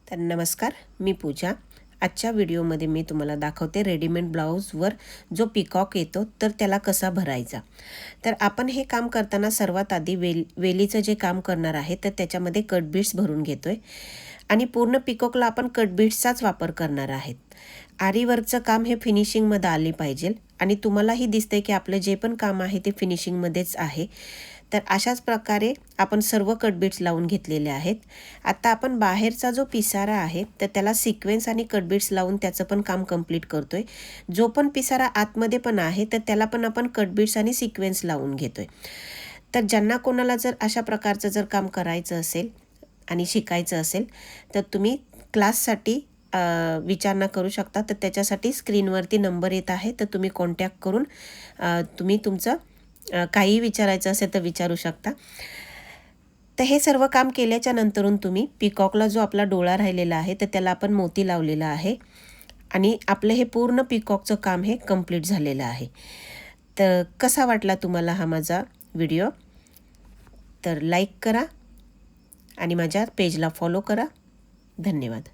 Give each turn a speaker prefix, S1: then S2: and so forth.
S1: तर नमस्कार, मी पूजा। आजच्या व्हिडिओमध्ये मी तुम्हाला दाखवते रेडीमेड ब्लाऊजवर जो पिकॉक येतो तर त्याला कसा भरायचा। तर आपण हे काम करताना सर्वात आधी वेलीचं जे काम करणार आहे तर त्याच्यामध्ये कट बीट्स भरून घेतोय आणि पूर्ण पिकॉकला आपण कट बीट्सचाच वापर करणार आहेत। आरीवरचं काम हे फिनिशिंगमध्ये आले पाहिजे आणि तुम्हालाही दिसतंय की आपलं जे पण काम आहे ते फिनिशिंगमध्येच आहे। तर अशाच प्रकारे आपण सर्व कट बीट्स लावून घेतलेले आहेत। आता आपण बाहेरचा जो पिसारा आहे तर त्याला सिक्वेन्स आणि कट बीट्स लावून त्याचं पण काम कंप्लीट करतोय। जो पण पिसारा आतमध्ये पण आहे तर त्याला पण आपण कट बीट्स आणि सिक्वेन्स लावून घेतोय। तर ज्यांना कोणाला जर अशा प्रकारचं जर काम करायचं असेल आणि शिकायचं असेल तर तुम्ही क्लाससाठी विचारणा करू शकता। तर त्याच्यासाठी स्क्रीनवरती नंबर येत आहे, तर तुम्ही कॉन्टॅक्ट करून तुम्ही तुमचं काही विचारायचं असेल तर विचारू शकता। तर हे सर्व काम केल्याच्या नंतरून तुम्ही पिकॉकला जो आपला डोळा राहिलेला आहे तर त्याला आपण मोती लावलेला आहे आणि आपलं हे पूर्ण पिकॉकचं काम हे कंप्लीट झालेलं आहे। तर कसा वाटला तुम्हाला हा माझा व्हिडिओ? तर लाईक करा आणि माझ्या पेजला फॉलो करा। धन्यवाद।